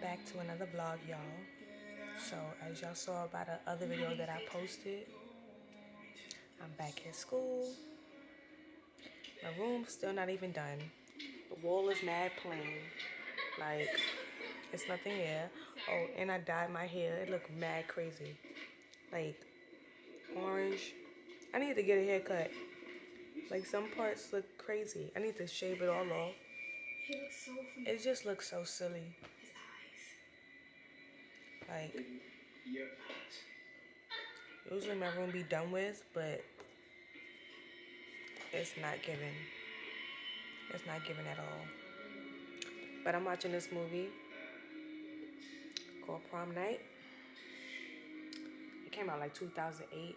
back to another vlog, y'all. So as y'all saw by the other video that I posted, I'm back at school. My room's still not even done. The wall is mad plain. Like, it's nothing here. Oh, and I dyed my hair. It looked mad crazy. Like, orange. I need to get a haircut. Like, some parts look crazy. I need to shave it all off. He looks so familiar. It just looks so silly. His eyes. Like, usually my room be done with, but it's not giving. It's not giving at all. But I'm watching this movie called Prom Night. It came out like 2008,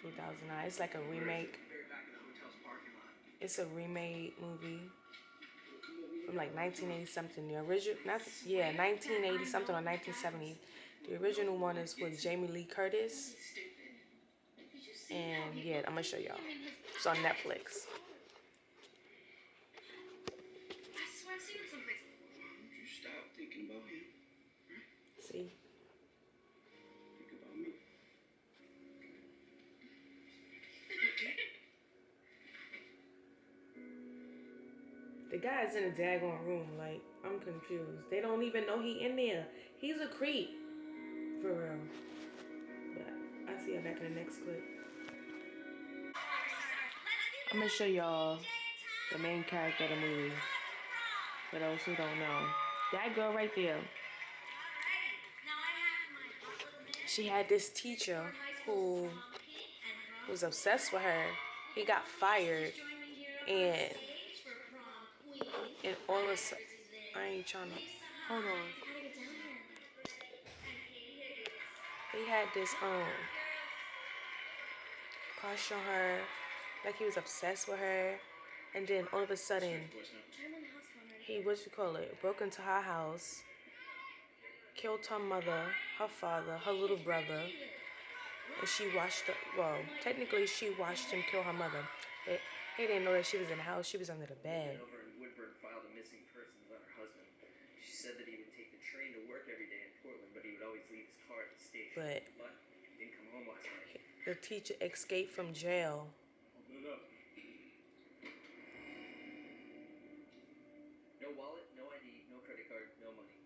2009. It's like a remake. It's a remade movie from like 1980 something. The original, 1980 something or 1970. The original one is with Jamie Lee Curtis. And yeah, I'm gonna show y'all. It's on Netflix. Stop thinking about him. See? Think about me. The guy's in a daggone room. Like, I'm confused. They don't even know he in there. He's a creep. For real. But I'll see y'all back in the next clip. I'm gonna show y'all the main character of the movie. For those who don't know. That girl right there. She had this teacher who was obsessed with her. He got fired. And all of a sudden, I ain't trying to, hold on. He had this crush on her, like he was obsessed with her, and then all of a sudden, he, broke into her house, killed her mother, her father, her little brother, and she watched, technically she watched him kill her mother. He didn't know that she was in the house, she was under the bed. She said that he would take the train to work every day in Portland, but he would always leave his car at the station. But he didn't come home last night. The teacher escaped from jail. Open it up. No wallet, no ID, no credit card, no money.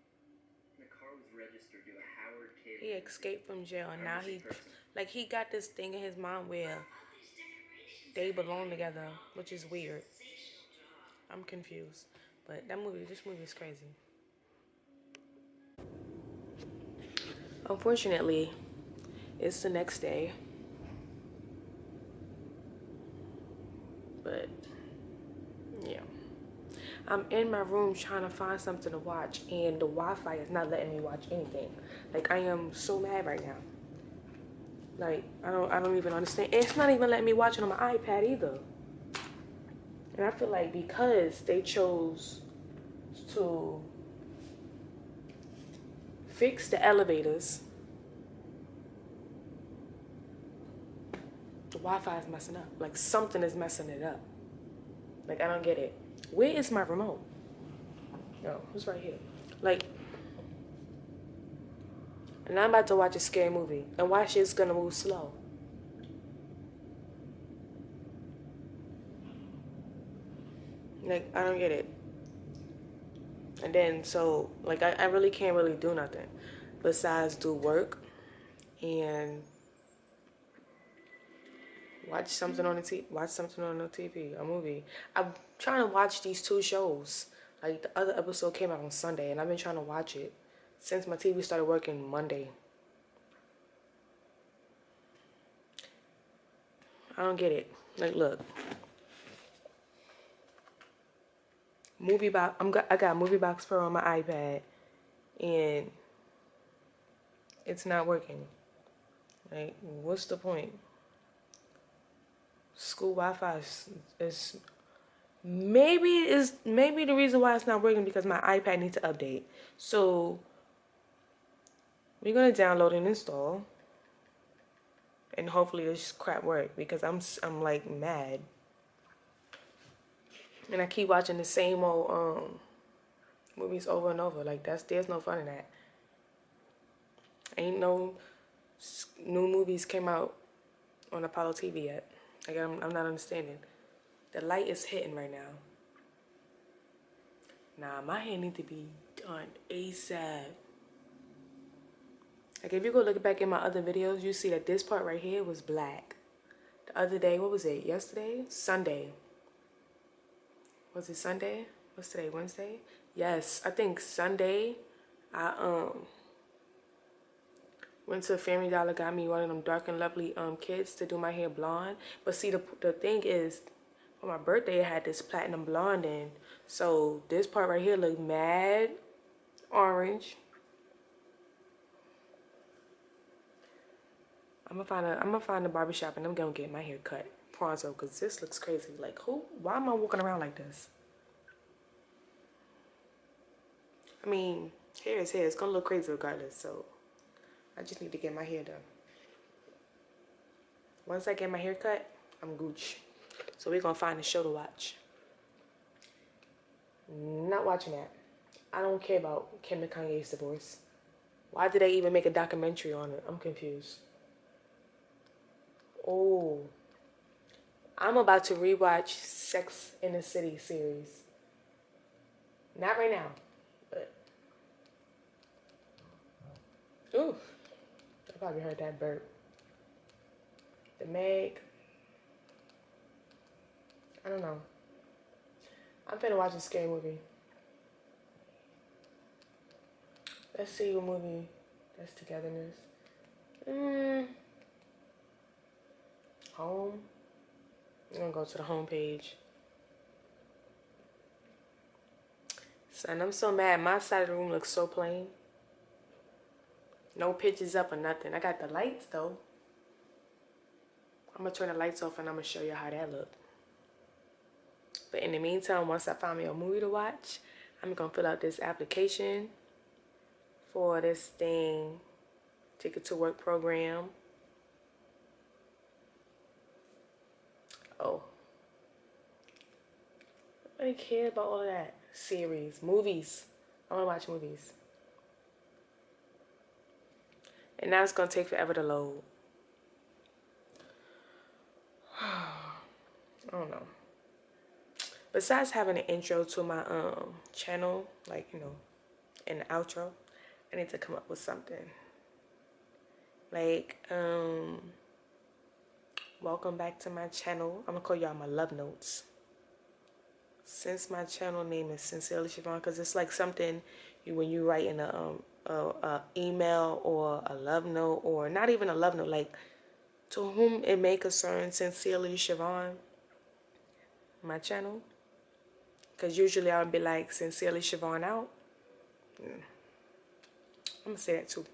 The car was registered to a Howard K. He escaped from jail, and now he got this thing in his mind where they belong together, which is weird. I'm confused. But this movie is crazy. Unfortunately, it's the next day. But yeah, I'm in my room trying to find something to watch, and the Wi-Fi is not letting me watch anything. Like, I am so mad right now. Like, I don't even understand. It's not even letting me watch it on my iPad either. And I feel like because they chose to fix the elevators, the Wi-Fi is messing up. Like, something is messing it up. Like, I don't get it. Where is my remote? No, who's right here? Like, and I'm about to watch a scary movie. And why shit's gonna move slow? Like, I don't get it. And then, so, like, I really can't really do nothing besides do work and watch something on the TV, a movie. I'm trying to watch these two shows. Like, the other episode came out on Sunday, and I've been trying to watch it since my TV started working Monday. I don't get it. Like, look. I got Movie Box Pro on my iPad, and it's not working. Like, what's the point? School Wi-Fi is maybe the reason why it's not working, because my iPad needs to update. So we're gonna download and install, and hopefully this crap work, because I'm like mad. And I keep watching the same old movies over and over. Like, there's no fun in that. Ain't no new movies came out on Apollo TV yet. Like, I'm not understanding. The light is hitting right now. Nah, my hair need to be done ASAP. Like, if you go look back in my other videos, you see that this part right here was black. The other day, what was it? Yesterday? Sunday. Was it Sunday? What's today? Wednesday? Yes, I think Sunday. I went to Family Dollar, got me one of them Dark and Lovely kits to do my hair blonde. But see, the thing is, for my birthday, I had this platinum blonde in. So this part right here looked mad orange. I'm gonna find a barbershop and I'm gonna get my hair cut pronto, because this looks crazy. Like, why am I walking around like this? I mean, hair is hair. It's gonna look crazy regardless, so I just need to get my hair done. Once I get my hair cut, I'm Gooch. So we're gonna find a show to watch. Not watching that. I don't care about Kim and Kanye's divorce. Why did they even make a documentary on it? I'm confused. Oh, I'm about to rewatch Sex in the City series. Not right now, but ooh, I probably heard that burp. The Meg. I don't know. I'm finna watch a scary movie. Let's see what movie that's togetherness. Home. I'm gonna go to the home page. Son, I'm so mad. My side of the room looks so plain. No pictures up or nothing. I got the lights though. I'm gonna turn the lights off and I'm gonna show you how that look. But in the meantime, once I find me a movie to watch, I'm gonna fill out this application for this thing, Ticket to Work program. Oh, I don't care about all of that. Series, movies. I wanna watch movies. And now it's gonna take forever to load. I don't know. Besides having an intro to my channel, like, you know, and the outro, I need to come up with something. Like, welcome back to my channel. I'm gonna call y'all my love notes. Since my channel name is Sincerely Siobhan, because it's like something when you write in a email or a love note, or not even a love note, like, to whom it may concern, Sincerely Siobhan, my channel. Because usually I would be like, Sincerely Siobhan out. I'm going to say that too.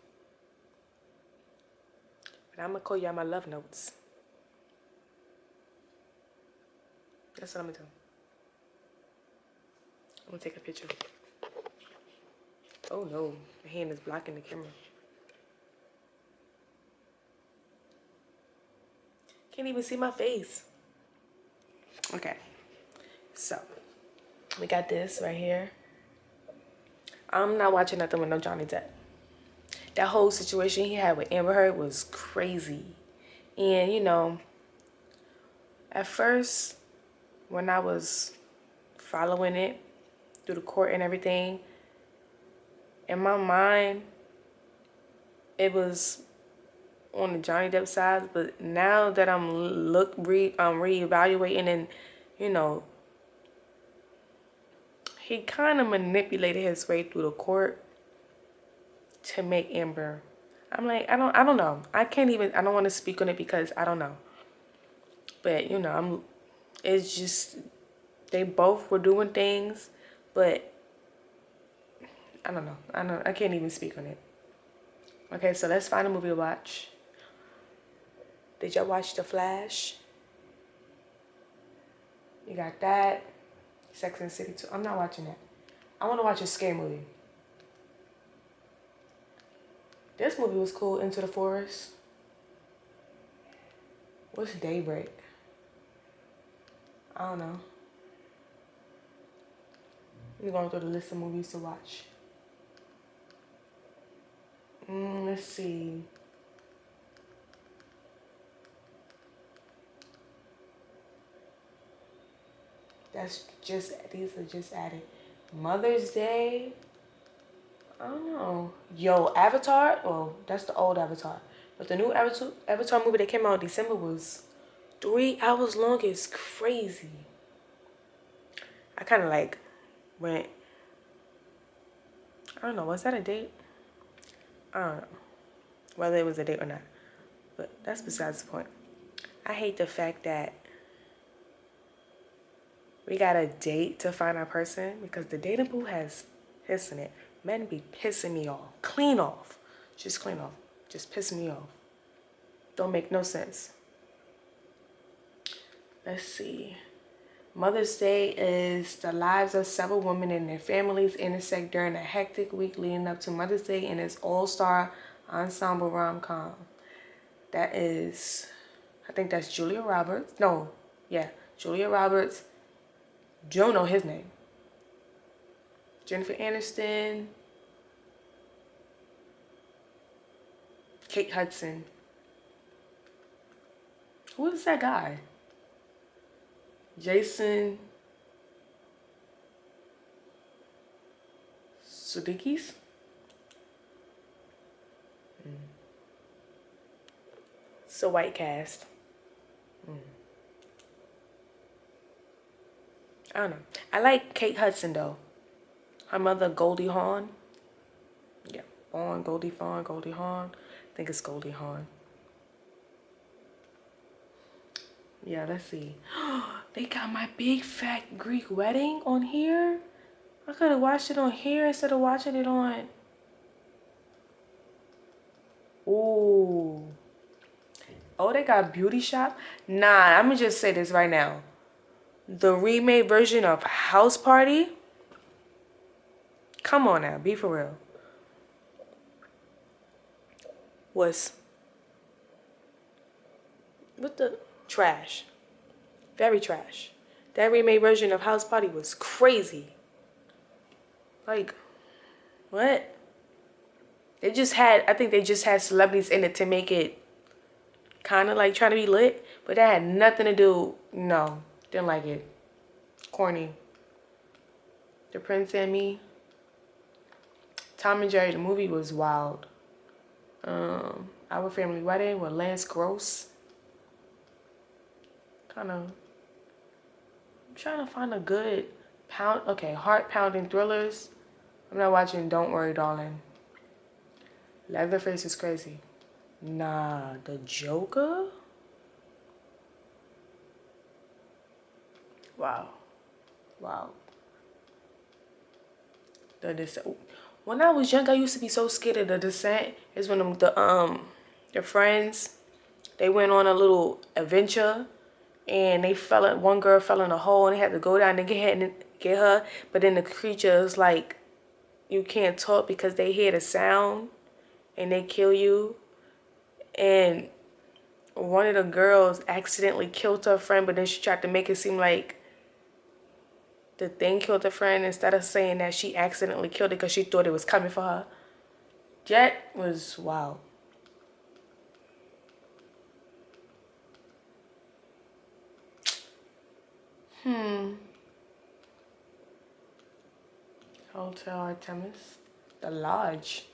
But I'm going to call y'all my love notes. That's what I'm going to do. I'm going to take a picture. Oh no, my hand is blocking the camera. Can't even see my face. Okay, so we got this right here. I'm not watching nothing with no Johnny Depp. That whole situation he had with Amber Heard was crazy. And, you know, at first, when I was following it through the court and everything, in my mind, it was on the Johnny Depp side. But now that I'm reevaluating, and, you know, he kind of manipulated his way through the court to make Amber. I'm like, I don't know. I don't want to speak on it because I don't know. But, you know, it's just, they both were doing things, but I don't know. I can't even speak on it. Okay, so let's find a movie to watch. Did y'all watch The Flash? You got that. Sex and the City 2. I'm not watching that. I want to watch a scary movie. This movie was cool, Into the Forest. What's Daybreak? I don't know. We're going through the list of movies to watch. Let's see. These are just added. Mother's Day. I don't know. Yo, Avatar. Well, that's the old Avatar. But the new Avatar movie that came out in December was 3 hours long. It's crazy. I kind of like went. I don't know. Was that a date? I don't know whether it was a date or not. But that's besides the point. I hate the fact that we got a date to find our person because the dating pool has piss in it. Men be pissing me off. Clean off. Just clean off. Just pissing me off. Don't make no sense. Let's see. Mother's Day is the lives of several women and their families intersect during a hectic week leading up to Mother's Day in its all-star ensemble rom-com. That is, I think that's Julia Roberts. No, yeah, Julia Roberts. Don't know his name. Jennifer Aniston. Kate Hudson. Who is that guy? Jason Sudeikis? It's a white cast. I don't know. I like Kate Hudson though. Her mother Goldie Hawn. Yeah, Fawn, Goldie Fawn, Goldie Hawn. I think it's Goldie Hawn. Yeah, let's see. They got My Big Fat Greek Wedding on here. I could have watched it on here instead of watching it on. Ooh. Oh, they got Beauty Shop. Nah, I'm gonna just say this right now. The remade version of House Party. Come on now, be for real. Was what the trash. Very trash. That remade version of House Party was crazy. Like, what? I think they just had celebrities in it to make it kind of like trying to be lit. But that had nothing to do, no, didn't like it. Corny. The Prince and Me. Tom and Jerry, the movie was wild. Our Family Wedding with Lance Gross. Kind of, I'm trying to find a good heart-pounding thrillers. I'm not watching Don't Worry, Darling. Leatherface is crazy. Nah, The Joker? Wow. When I was young, I used to be so scared of The Descent. Is when the friends, they went on a little adventure, and one girl fell in a hole, and they had to go down and get her. But then the creature is like, you can't talk because they hear the sound, and they kill you. And one of the girls accidentally killed her friend, but then she tried to make it seem like the thing killed her friend instead of saying that she accidentally killed it because she thought it was coming for her. That was wild. Hotel Artemis. The Lodge.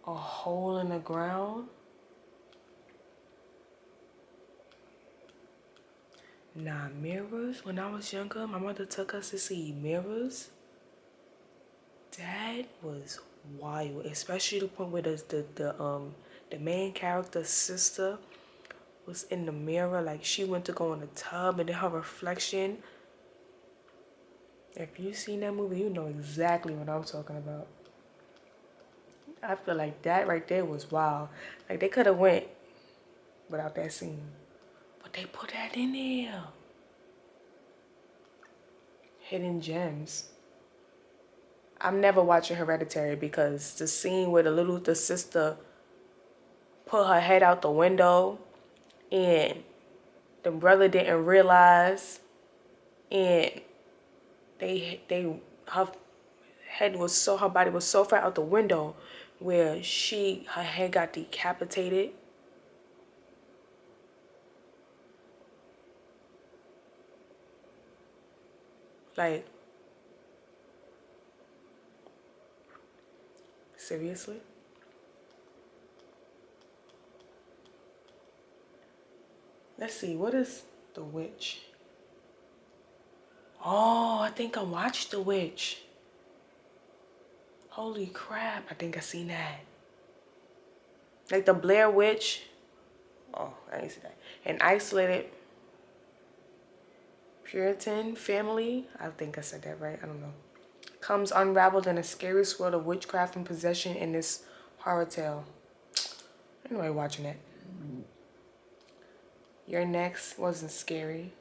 A Hole in the Ground. Nah, Mirrors. When I was younger, my mother took us to see Mirrors. That was wild, especially the point where the main character's sister was in the mirror, like she went to go in the tub, and then her reflection. If you seen that movie, you know exactly what I'm talking about. I feel like that right there was wild. Like they could have went without that scene, but they put that in there. Hidden gems. I'm never watching Hereditary because the scene where the sister put her head out the window and the brother didn't realize, and her body was so far out the window, where her head got decapitated. Like, seriously? Let's see, what is The Witch? Oh, I think I watched The Witch. Holy crap, I think I seen that. Like the Blair Witch. Oh, I didn't see that. An isolated Puritan family. I think I said that right. I don't know. Comes unraveled in a scary world of witchcraft and possession in this horror tale. Anyway, watching it. Your Next wasn't scary.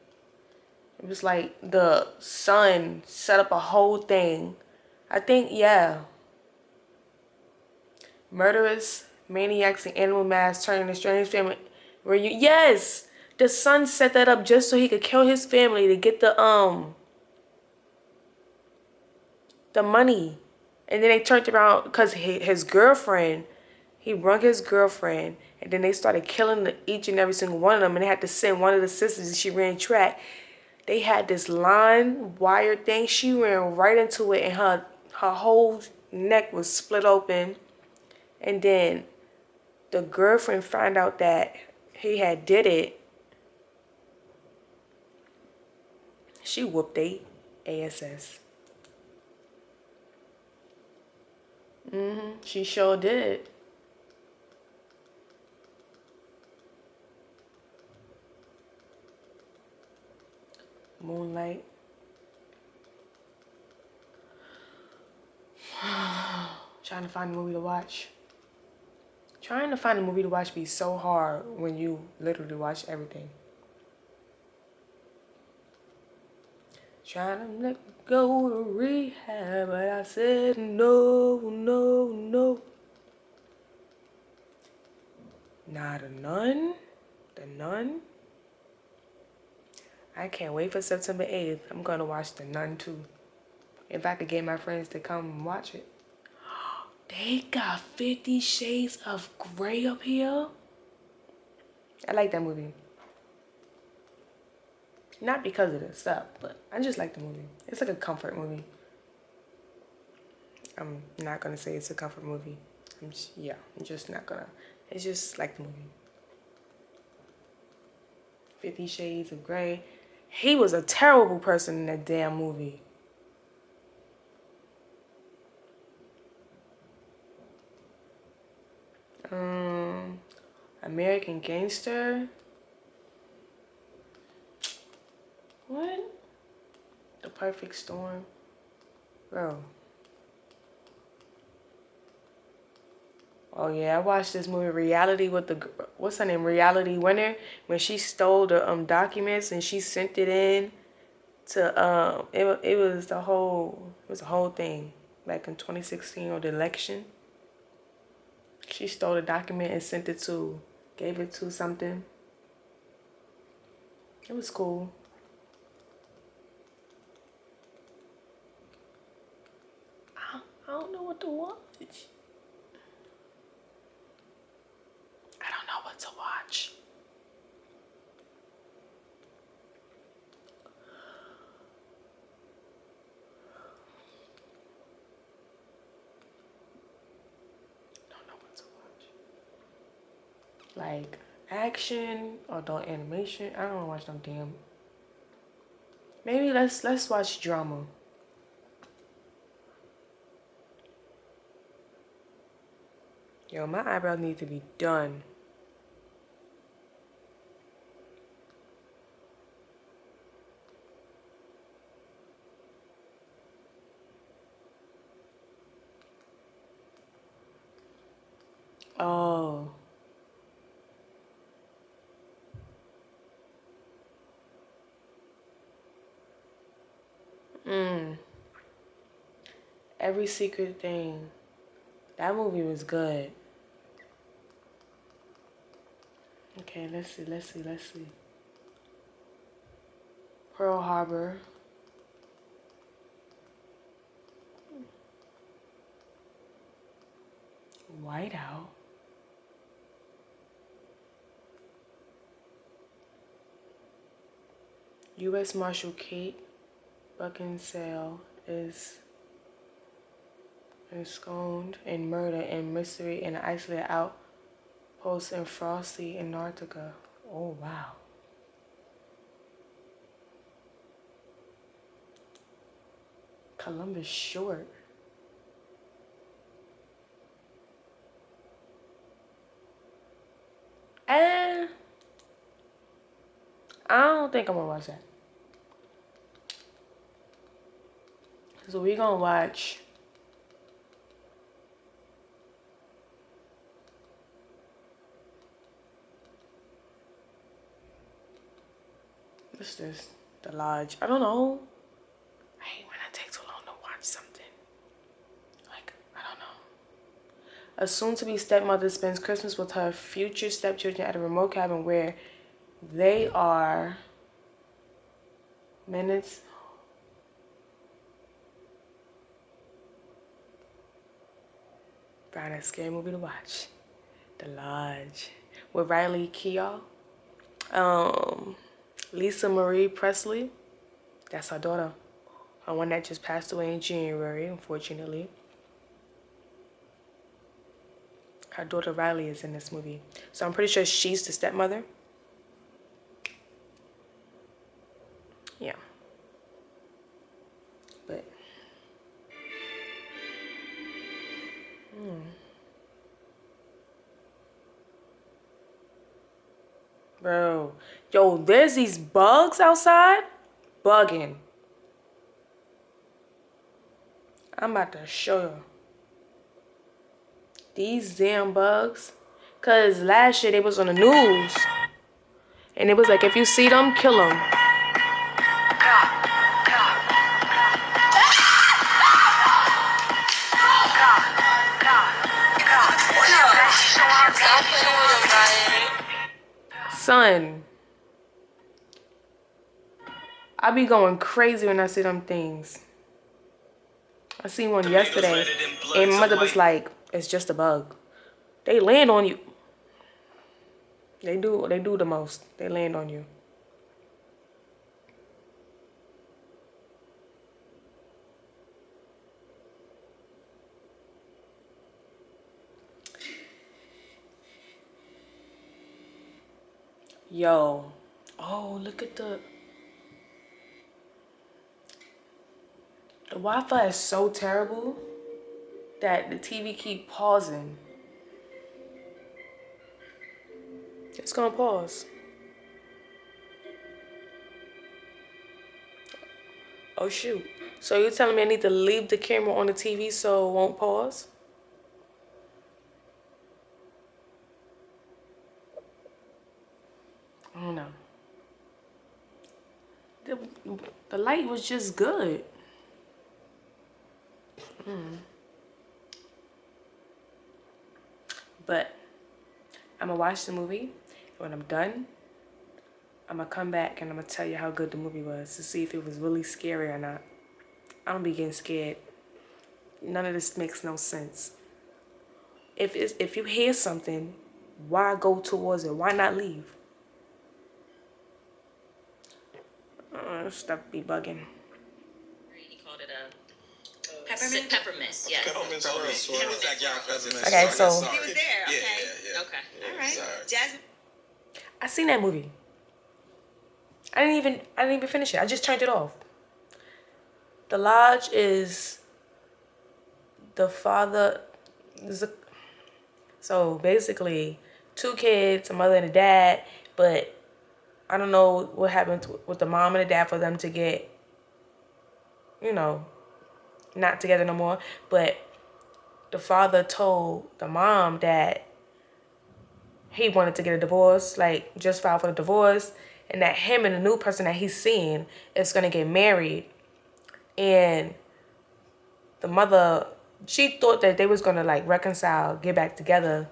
It was like the son set up a whole thing. I think, yeah. Murderous maniacs and animal masks turning a strange family. Yes! The son set that up just so he could kill his family to get the money. And then they turned around because his girlfriend, he brung his girlfriend, and then they started killing each and every single one of them, and they had to send one of the sisters, and she ran track. They had this line wire thing. She ran right into it, and her whole neck was split open. And then the girlfriend found out that he had did it. She whooped they ass. She sure did. Moonlight. Trying to find a movie to watch. Trying to find a movie to watch be so hard when you literally watch everything. Trying to let go to rehab, but I said no, no, no. Nah, The Nun? The Nun? I can't wait for September 8th. I'm gonna watch The Nun too. If I could get my friends to come and watch it. They got 50 Shades of Grey up here. I like that movie. Not because of the stuff, but I just like the movie. It's like a comfort movie. I'm not gonna say it's a comfort movie. I'm just not gonna. It's just like the movie. 50 Shades of Grey. He was a terrible person in that damn movie. American Gangster. What? The Perfect Storm. Bro. Oh yeah, I watched this movie Reality with the, what's her name, Reality Winner, when she stole the documents and she sent it in to it was a whole thing back in 2016 or the election. She stole the document and gave it to something. It was cool. I don't know what to watch. I don't know what to watch. Like action or adult animation. I don't want to watch no damn. Maybe let's watch drama. Yo, my eyebrows need to be done. Oh. Every Secret Thing. That movie was good. Okay, let's see. Pearl Harbor. Whiteout. U.S. Marshal Kate Beckinsale is ensconced in murder and mystery in an isolated outpost in frosty Antarctica. Oh, wow. Columbus Short. I don't think I'm gonna watch that. So we're gonna watch what's this? The Lodge. I don't know. I hate when it takes too long to watch something. Like, I don't know. A soon-to-be stepmother spends Christmas with her future stepchildren at a remote cabin where they are minutes. Find a scary movie to watch. The Lodge. With Riley Keough. Lisa Marie Presley. That's her daughter. Her one that just passed away in January, unfortunately. Her daughter Riley is in this movie. So I'm pretty sure she's the stepmother. Yeah. But bro. Yo, there's these bugs outside. Bugging. I'm about to show you. These damn bugs. Cause last year they was on the news. And it was like, if you see them, kill them. Son, I be going crazy when I see them things. I seen one yesterday, and my mother was like, "It's just a bug." They land on you. They do the most. They land on you. Yo, oh, look at the Wi-Fi is so terrible that the TV keep pausing. It's gonna pause. Oh shoot. So you're telling me I need to leave the camera on the TV so it won't pause? I don't know. The light was just good. But I'm gonna watch the movie. When I'm done, I'm gonna come back and I'm gonna tell you how good the movie was to see if it was really scary or not. I don't be getting scared. None of this makes no sense. If you hear something, why go towards it? Why not leave? Stuff be bugging. He called it a peppermint. Yes. Okay, so He was there. Okay. Yeah. Okay. All right. Sorry. Jasmine. I seen that movie. I didn't even finish it. I just turned it off. The Lodge is the father. So basically, two kids, a mother and a dad, but I don't know what happened with the mom and the dad for them to get, not together no more. But the father told the mom that he wanted to get a divorce, like just filed for the divorce, and that him and the new person that he's seeing is gonna get married. And the mother, she thought that they was gonna like reconcile, get back together,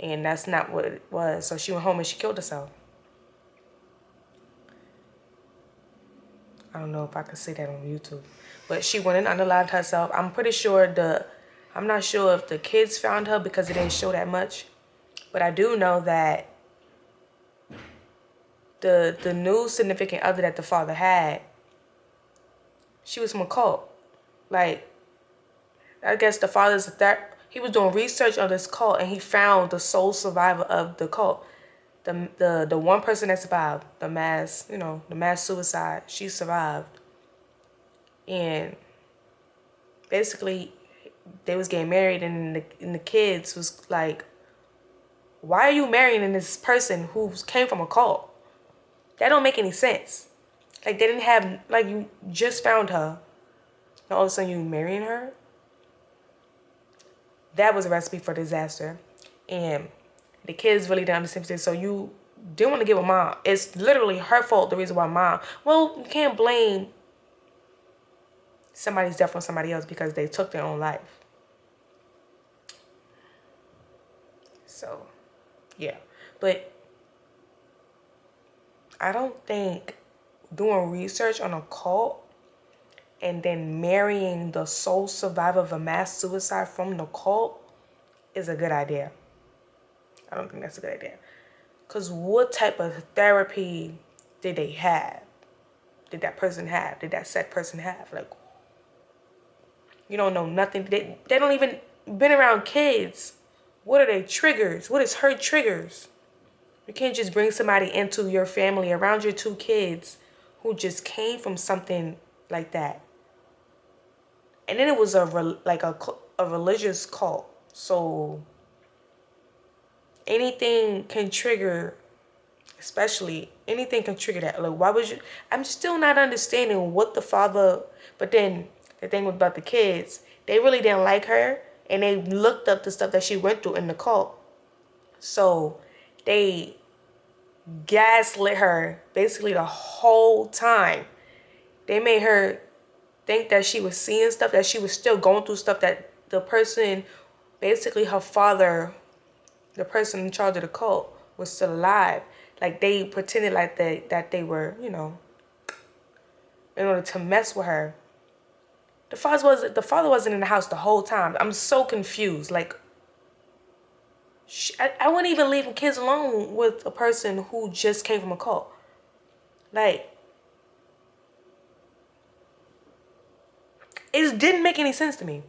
and that's not what it was. So she went home and she killed herself. I don't know if I could say that on YouTube, but she went and unalived herself. I'm pretty sure I'm not sure if the kids found her because it didn't show that much. But I do know that the new significant other that the father had, she was from a cult. Like, I guess the father's he was doing research on this cult and he found the sole survivor of the cult. The one person that survived, the mass suicide, she survived. And basically they was getting married and the kids was like, why are you marrying this person who came from a cult? That don't make any sense. Like, they didn't have, like, you just found her and all of a sudden you marrying her. That was a recipe for disaster. And the kids really didn't understand this. So you didn't want to give a mom. It's literally her fault, the reason why mom. Well, you can't blame somebody's death on somebody else because they took their own life. So, yeah. But I don't think doing research on a cult and then marrying the sole survivor of a mass suicide from the cult is a good idea. I don't think that's a good idea. Because what type of therapy did they have? Did that person have? Did that said person have? Like, you don't know nothing. They don't even been around kids. What are their triggers? What is her triggers? You can't just bring somebody into your family around your two kids who just came from something like that. And then it was a religious cult. So anything can trigger, especially anything can trigger that. Like, why would you? I'm still not understanding what the father. But then the thing about the kids, they really didn't like her, and they looked up the stuff that she went through in the cult. So they gaslit her basically the whole time. They made her think that she was seeing stuff, that she was still going through stuff, that the person, basically her father, the person in charge of the cult, was still alive. Like, they pretended like that they were, in order to mess with her. The father wasn't in the house the whole time. I'm so confused. Like, I wouldn't even leave kids alone with a person who just came from a cult. Like, it didn't make any sense to me.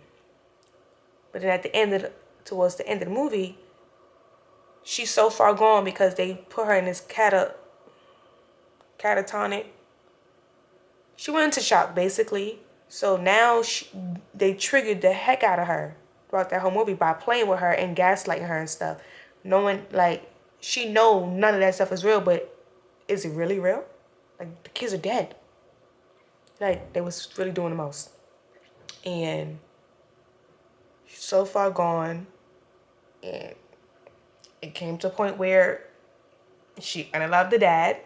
But then towards the end of the movie, she's so far gone because they put her in this catatonic. She went into shock, basically. So now they triggered the heck out of her throughout that whole movie by playing with her and gaslighting her and stuff. Knowing, like, she know none of that stuff is real, but is it really real? Like, the kids are dead. Like, they was really doing the most. And she's so far gone. And it came to a point where she unalived the dad.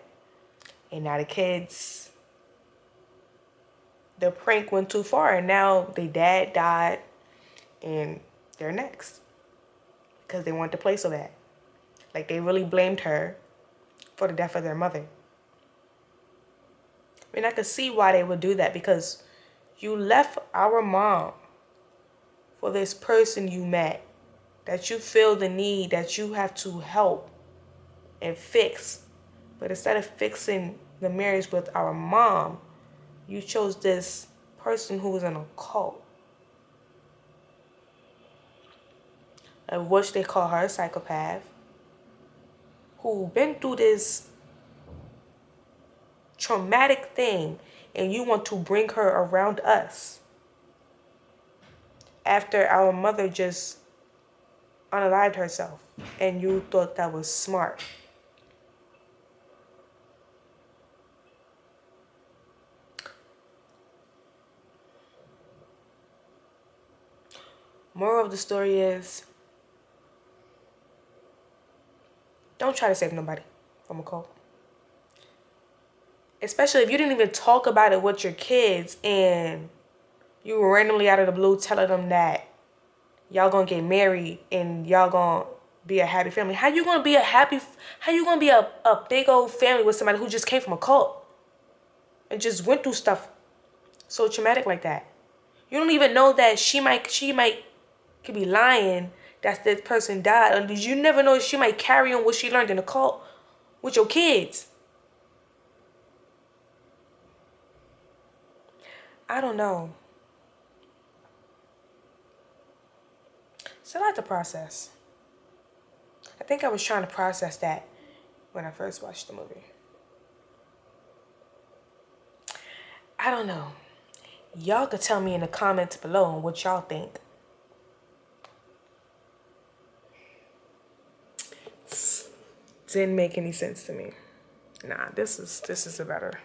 And now the kids, the prank went too far. And now the dad died. And they're next. Because they wanted to play so bad. Like, they really blamed her for the death of their mother. I mean, I could see why they would do that, because you left our mom for this person you met, that you feel the need, that you have to help and fix. But instead of fixing the marriage with our mom, you chose this person who was in a cult. Of which they call her a psychopath, who been through this traumatic thing, and you want to bring her around us after our mother just unalived herself, and you thought that was smart. Moral of the story is, don't try to save nobody from a cult. Especially if you didn't even talk about it with your kids and you were randomly out of the blue telling them that y'all gonna get married and y'all gonna be a happy family. How you gonna be a big old family with somebody who just came from a cult and just went through stuff so traumatic like that? You don't even know that she might could be lying that this person died. Or did you never know she might carry on what she learned in the cult with your kids? I don't know. It's a lot to process. I think I was trying to process that when I first watched the movie. I don't know. Y'all could tell me in the comments below on what y'all think. Didn't make any sense to me. Nah, this is a better.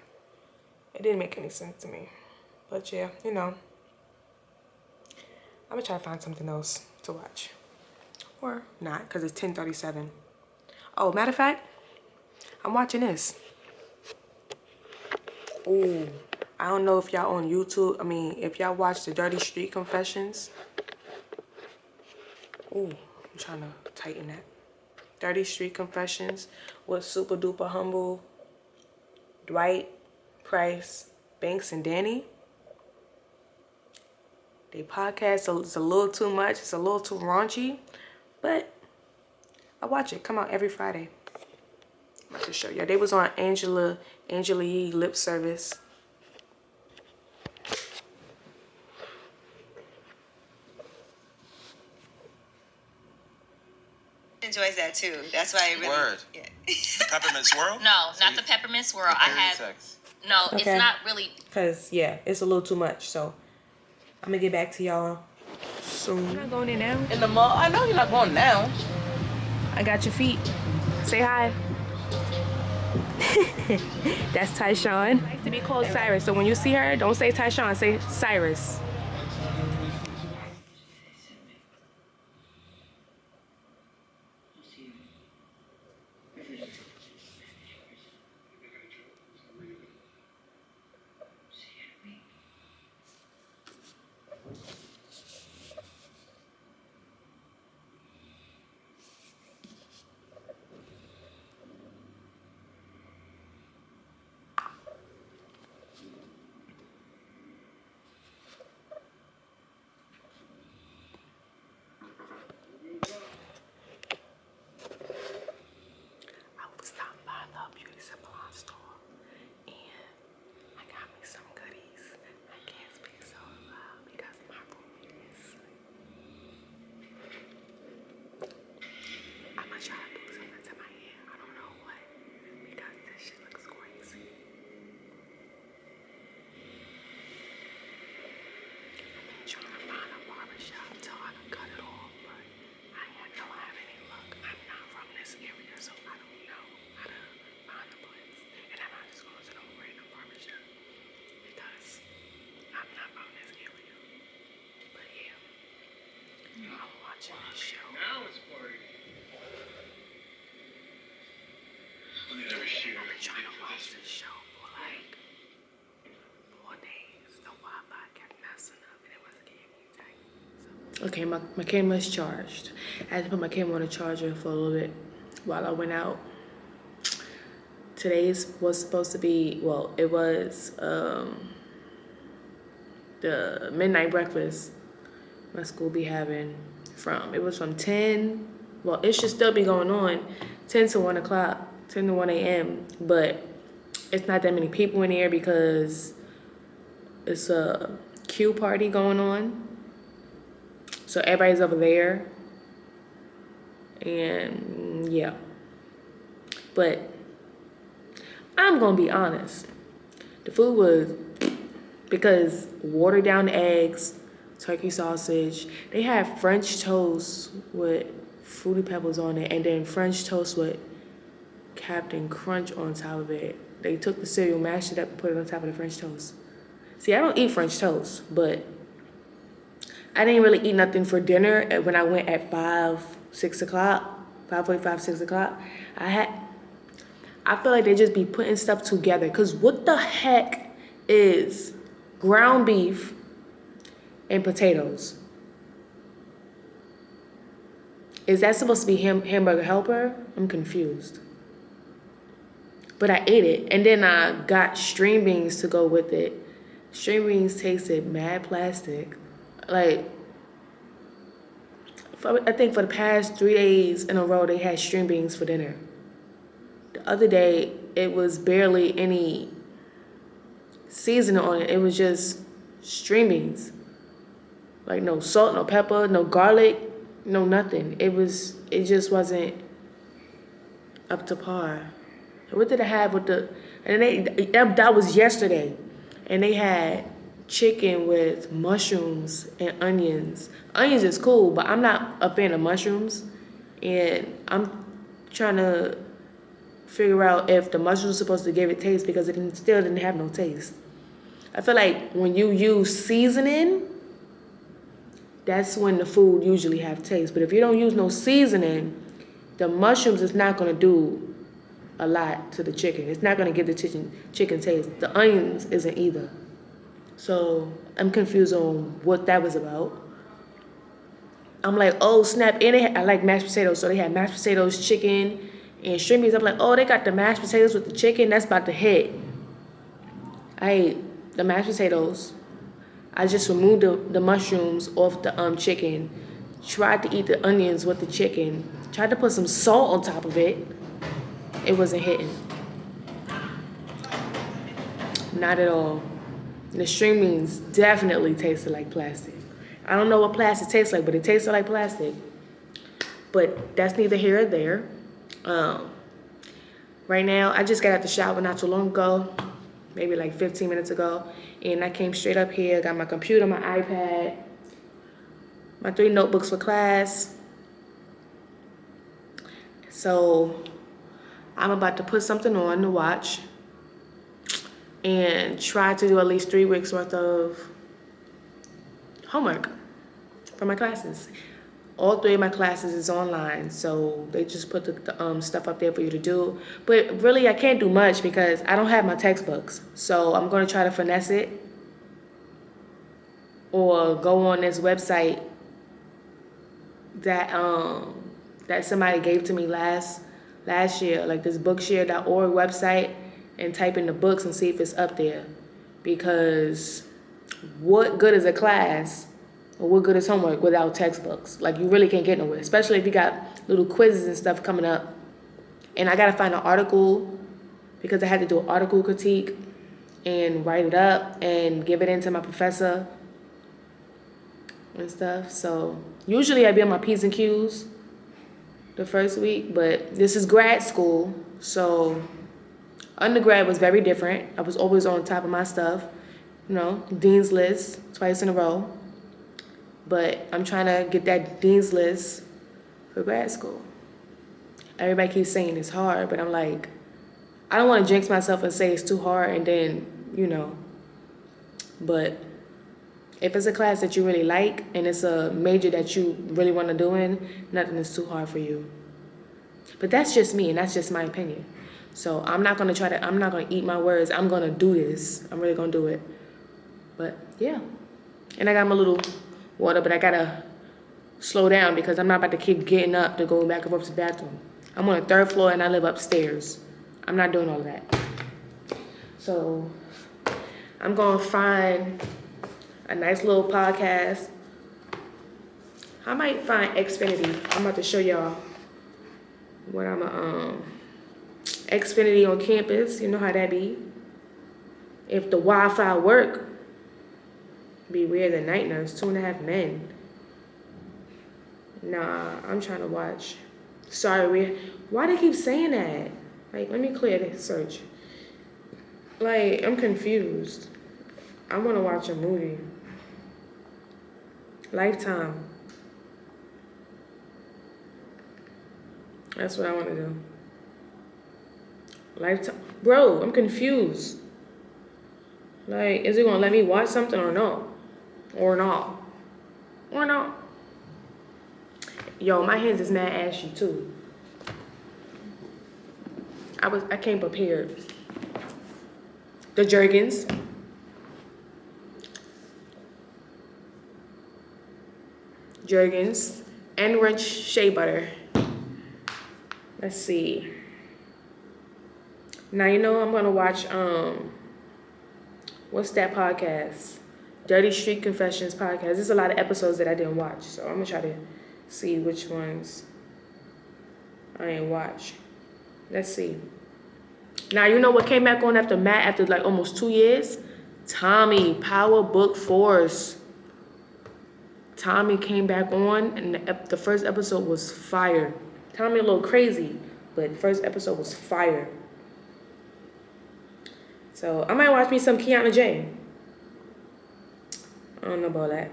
It didn't make any sense to me. But yeah, you know. I'm gonna try to find something else to watch. Or not, because it's 10:37. Oh, matter of fact, I'm watching this. Ooh, I don't know if y'all on YouTube, if y'all watch the Dirty Street Confessions. Ooh, I'm trying to tighten that. Dirty Street Confessions with Super Duper Humble, Dwight, Price, Banks, and Danny. They podcast is a little too much. It's a little too raunchy, but I watch it. Come out every Friday. I'm about to show you. They was on Angela Yee Lip Service. Enjoys that too. That's why it really. Word. Yeah. Peppermint Swirl? No, not the peppermint swirl. I had Sex. no. Okay. It's not really. Cause yeah, it's a little too much. So I'm gonna get back to y'all soon. You're not going in now? In the mall? I know you're not going now. I got your feet. Say hi. That's Tyshawn. I like to be called Cyrus. So when you see her, don't say Tyshawn. Say Cyrus. Now it's party. Okay, my camera's charged. I had to put my camera on the charger for a little bit while I went out. Today's was supposed to be, well, it was the midnight breakfast my school be having it was from 10, well, it should still be going on, 10 to 1 o'clock, 10 to 1 a.m., but it's not that many people in here because it's a Q party going on. So everybody's over there. And yeah. But I'm gonna be honest. The food was, because watered down eggs, turkey sausage. They had French toast with Fruity Pebbles on it, and then French toast with Captain Crunch on top of it. They took the cereal, mashed it up, and put it on top of the French toast. See, I don't eat French toast, but I didn't really eat nothing for dinner when I went at 6 o'clock, 5:45, 6 o'clock. I feel like they just be putting stuff together. Cause what the heck is ground beef and potatoes? Is that supposed to be hamburger helper? I'm confused. But I ate it, and then I got string beans to go with it. String beans tasted mad plastic. Like, I think for the past 3 days in a row, they had string beans for dinner. The other day, it was barely any seasoning on it. It was just string beans. Like no salt, no pepper, no garlic, no nothing. It just wasn't up to par. What did I have with the, and that was yesterday. And they had chicken with mushrooms and onions. Onions is cool, but I'm not a fan of mushrooms. And I'm trying to figure out if the mushrooms are supposed to give it taste because it still didn't have no taste. I feel like when you use seasoning, that's when the food usually have taste. But if you don't use no seasoning, the mushrooms is not going to do a lot to the chicken. It's not going to give the chicken taste. The onions isn't either. So I'm confused on what that was about. I'm like, oh snap, and I like mashed potatoes. So they had mashed potatoes, chicken, and string beans. I'm like, oh, they got the mashed potatoes with the chicken. That's about to hit. I ate the mashed potatoes. I just removed the mushrooms off the chicken. Tried to eat the onions with the chicken. Tried to put some salt on top of it. It wasn't hitting. Not at all. The string beans definitely tasted like plastic. I don't know what plastic tastes like, but it tasted like plastic. But that's neither here or there. Right now, I just got out the shower not too long ago, maybe like 15 minutes ago. And I came straight up here, got my computer, my iPad, my 3 notebooks for class. So I'm about to put something on to watch and try to do at least 3 weeks worth of homework for my classes. All 3 of my classes is online, so they just put the stuff up there for you to do. But really, I can't do much because I don't have my textbooks. So I'm going to try to finesse it or go on this website that that somebody gave to me last year, like this bookshare.org website, and type in the books and see if it's up there. Because what good is a class or what good is homework without textbooks? Like, you really can't get nowhere, especially if you got little quizzes and stuff coming up. And I got to find an article because I had to do an article critique and write it up and give it in to my professor and stuff. So usually I'd be on my P's and Q's the first week, but this is grad school, so undergrad was very different. I was always on top of my stuff, you know, Dean's List twice in a row. But I'm trying to get that Dean's List for grad school. Everybody keeps saying it's hard, but I'm like, I don't want to jinx myself and say it's too hard and then, you know. But if it's a class that you really like and it's a major that you really want to do in, nothing is too hard for you. But that's just me, and that's just my opinion. So I'm not going to eat my words. I'm going to do this. I'm really going to do it. But yeah. And I got my little water, but I got to slow down because I'm not about to keep getting up to go back and forth to the bathroom. I'm on the 3rd floor and I live upstairs. I'm not doing all that. So I'm going to find a nice little podcast. I might find Xfinity. I'm about to show y'all what I'm Xfinity on campus. You know how that be. If the Wi-Fi work, beware the night nurse, 2.5 Men. Nah, I'm trying to watch. Sorry, why they keep saying that? Like, let me clear this search. Like, I'm confused. I want to watch a movie. Lifetime. That's what I want to do. Lifetime. Bro, I'm confused. Like, is it going to let me watch something or no? Or not? Or not? Yo, my hands is mad ashy too. I came prepared. The Jergens. And Ranch Shea Butter. Let's see. Now you know I'm gonna watch what's that podcast? Dirty Street Confessions podcast. There's a lot of episodes that I didn't watch, so I'm gonna try to see which ones I ain't watch. Let's see. Now, you know what came back on after Matt after like almost 2 years? Tommy, Power Book Force. Tommy came back on, and the first episode was fire. Tommy a little crazy, but the first episode was fire. So I might watch me some Kiana J. I don't know about that.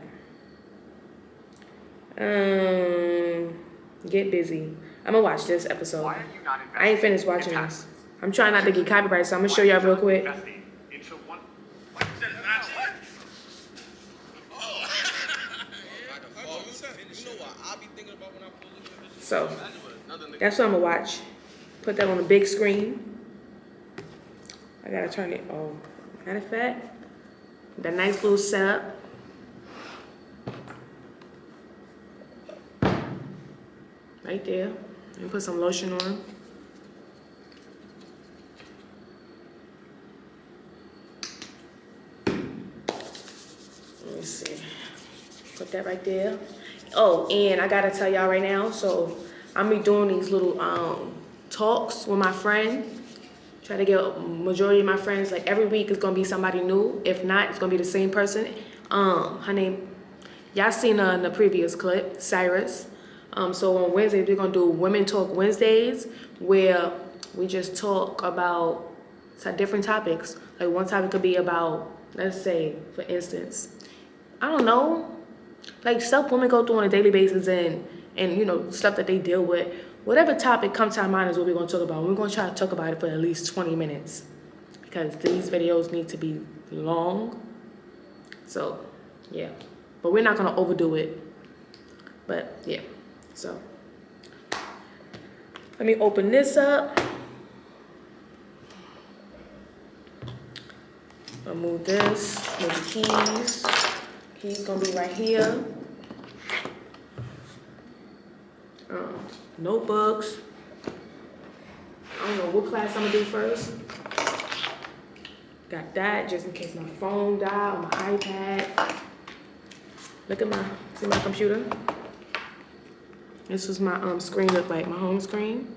Get busy. I'm gonna watch this episode. I ain't finished watching this. I'm trying not to get copyrighted, so I'm gonna show y'all real quick. So that's what I'm gonna watch. Put that on the big screen. I gotta turn it. Oh, matter of fact, that nice little setup. Right there. And put some lotion on. Let me see. Put that right there. Oh, and I gotta tell y'all right now, so I'm be doing these little talks with my friend. Try to get a majority of my friends, like every week it's gonna be somebody new. If not, it's gonna be the same person. Her name, y'all seen her in the previous clip, Cyrus. So on Wednesdays, we're gonna do Women Talk Wednesdays, where we just talk about different topics. Like one topic could be about, let's say, for instance, I don't know, like stuff women go through on a daily basis and you know, stuff that they deal with. Whatever topic comes to our mind is what we're gonna talk about. We're gonna try to talk about it for at least 20 minutes because these videos need to be long. So, yeah. But we're not gonna overdo it. But, yeah. So, let me open this up. I'll move this, move the keys. Keys gonna be right here. Notebooks. I don't know what class I'm gonna do first. Got that just in case my phone died or my iPad. Look at see my computer? This was my screen look like, my home screen.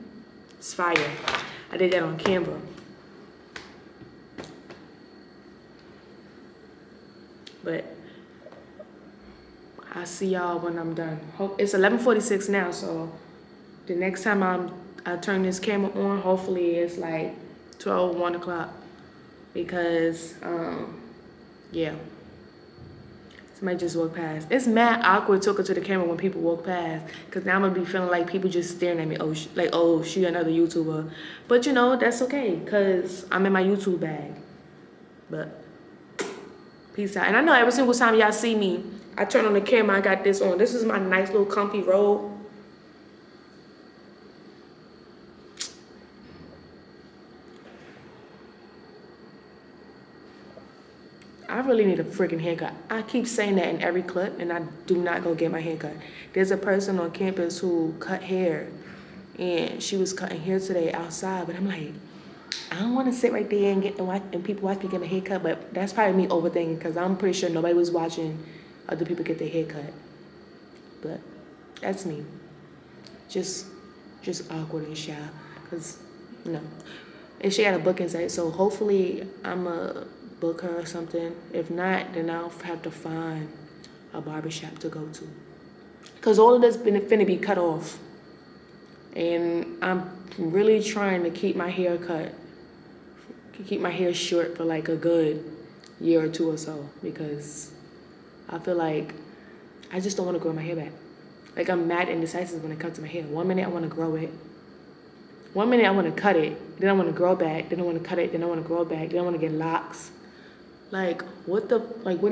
It's fire. I did that on Canva. But I'll see y'all when I'm done. It's 11:46 now, so the next time I turn this camera on, hopefully it's like 12, 1 o'clock. Because, yeah. Somebody just walked past. It's mad awkward talking to the camera when people walk past. Because now I'm going to be feeling like people just staring at me. Oh, oh, she another YouTuber. But, you know, that's okay. Because I'm in my YouTube bag. But, peace out. And I know every single time y'all see me, I turn on the camera, I got this on. This is my nice little comfy robe. I really need a freaking haircut. I keep saying that in every clip, and I do not go get my haircut. There's a person on campus who cut hair, and she was cutting hair today outside, but I'm like, I don't want to sit right there and and people watch me get my haircut, but that's probably me overthinking, because I'm pretty sure nobody was watching other people get their haircut. But that's me. Just awkward and shy, because, you know. And she had a booking site, so hopefully I'm a book her or something. If not, then I'll have to find a barbershop to go to. Because all of this finna be cut off. And I'm really trying to keep my hair cut. Keep my hair short for like a good year or two or so. Because I feel like I just don't want to grow my hair back. Like I'm mad indecisive when it comes to my hair. 1 minute I want to grow it. 1 minute I want to cut it. Then I want to grow back. Then I want to cut it. Then I want to grow back. Then I want to get locks. Like, what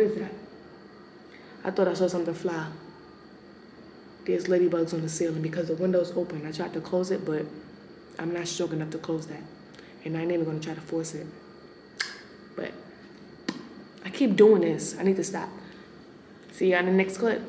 is that? I thought I saw something fly. There's ladybugs on the ceiling because the window's open. I tried to close it, but I'm not strong enough to close that. And I ain't even gonna try to force it. But I keep doing this. I need to stop. See you on the next clip.